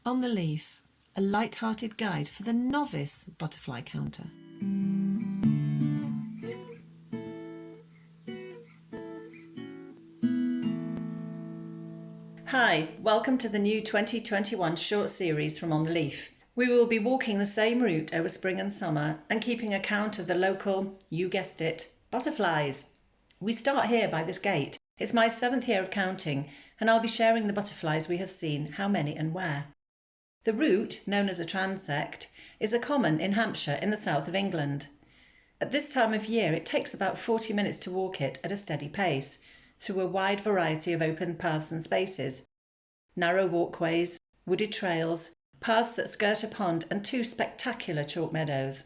On the Leaf, a light-hearted guide for the novice butterfly counter. Hi, welcome to the new 2021 short series from On the Leaf. We will be walking the same route over spring and summer and keeping account of the local, you guessed it, butterflies. We start here by this gate. It's my 7th year of counting and I'll be sharing the butterflies we have seen, how many and where. The route, known as a transect, is a common in Hampshire in the south of England. At this time of year it takes about 40 minutes to walk it at a steady pace, through a wide variety of open paths and spaces. Narrow walkways, wooded trails, paths that skirt a pond and 2 spectacular chalk meadows.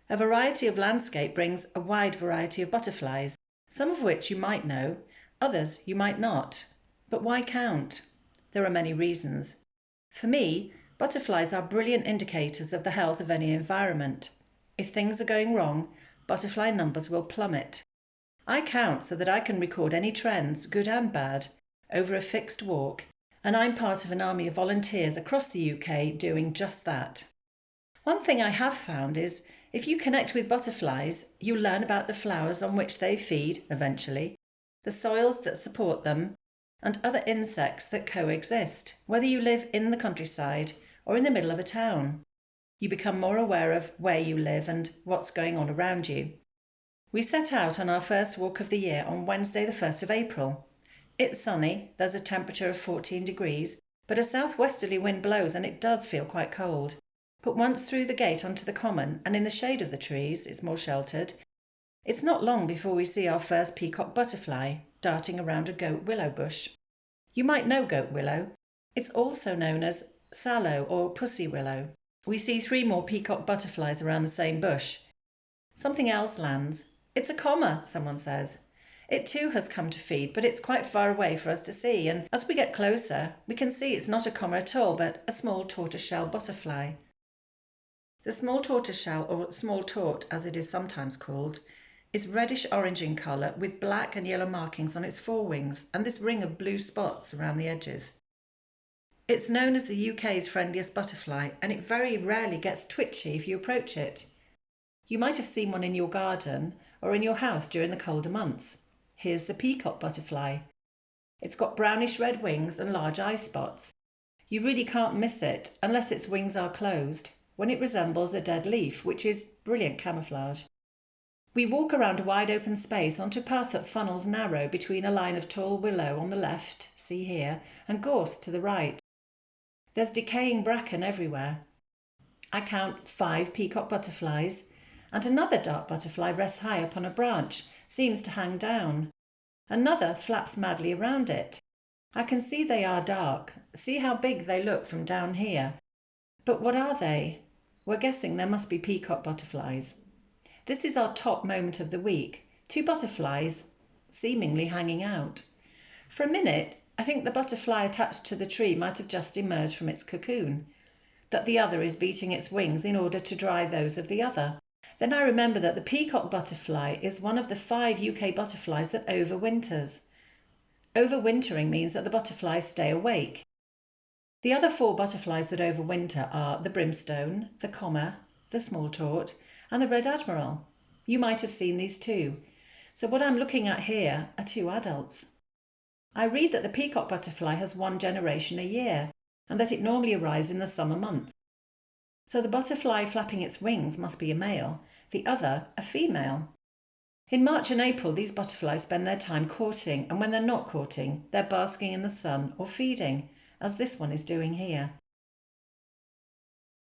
A variety of landscape brings a wide variety of butterflies, some of which you might know, others you might not. But why count? There are many reasons. For me, butterflies are brilliant indicators of the health of any environment. If things are going wrong, butterfly numbers will plummet. I count so that I can record any trends, good and bad, over a fixed walk, and I'm part of an army of volunteers across the UK doing just that. One thing I have found is, if you connect with butterflies, you learn about the flowers on which they feed, eventually, the soils that support them, and other insects that coexist, whether you live in the countryside or in the middle of a town. You become more aware of where you live and what's going on around you. We set out on our first walk of the year on Wednesday the 1st of April. It's sunny, there's a temperature of 14 degrees, but a southwesterly wind blows and it does feel quite cold. But once through the gate onto the common and in the shade of the trees, it's more sheltered. It's not long before we see our first peacock butterfly darting around a goat willow bush. You might know goat willow. It's also known as sallow or pussy willow. We see 3 more peacock butterflies around the same bush. Something else lands. It's a comma, someone says. It too has come to feed, but it's quite far away for us to see, and as we get closer, we can see it's not a comma at all, but a small tortoiseshell butterfly. The small tortoiseshell, or small tort as it is sometimes called, is reddish-orange in colour with black and yellow markings on its forewings and this ring of blue spots around the edges. It's known as the UK's friendliest butterfly, and it very rarely gets twitchy if you approach it. You might have seen one in your garden or in your house during the colder months. Here's the peacock butterfly. It's got brownish red wings and large eye spots. You really can't miss it unless its wings are closed, when it resembles a dead leaf, which is brilliant camouflage. We walk around a wide open space onto a path that funnels narrow between a line of tall willow on the left, see here, and gorse to the right. There's decaying bracken everywhere. I count 5 peacock butterflies, and another dark butterfly rests high up on a branch, seems to hang down. Another flaps madly around it. I can see they are dark, see how big they look from down here. But what are they? We're guessing there must be peacock butterflies. This is our top moment of the week, 2 butterflies seemingly hanging out. For a minute, I think the butterfly attached to the tree might have just emerged from its cocoon, that the other is beating its wings in order to dry those of the other. Then I remember that the peacock butterfly is one of the 5 UK butterflies that overwinters. Overwintering means that the butterflies stay awake. The other 4 butterflies that overwinter are the brimstone, the comma, the small tort, and the red admiral. You might have seen these too. So what I'm looking at here are 2 adults. I read that the peacock butterfly has 1 generation a year, and that it normally arrives in the summer months. So the butterfly flapping its wings must be a male, the other a female. In March and April, these butterflies spend their time courting, and when they're not courting, they're basking in the sun or feeding, as this one is doing here.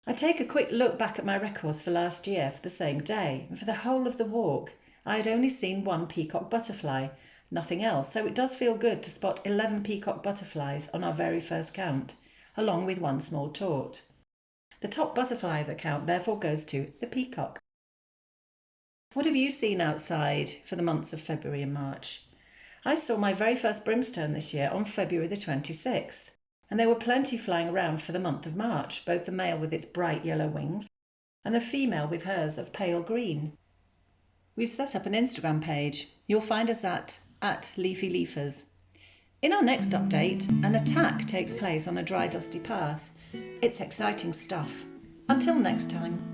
I take a quick look back at my records for last year for the same day, and for the whole of the walk, I had only seen 1 peacock butterfly, nothing else, so it does feel good to spot 11 peacock butterflies on our very first count, along with 1 small tort. The top butterfly of the count therefore goes to the peacock. What have you seen outside for the months of February and March? I saw my very first brimstone this year on February the 26th, and there were plenty flying around for the month of March, both the male with its bright yellow wings and the female with hers of pale green. We've set up an Instagram page. You'll find us at @LeafyLeafers. In our next update, an attack takes place on a dry, dusty path, It's exciting stuff. Until next time.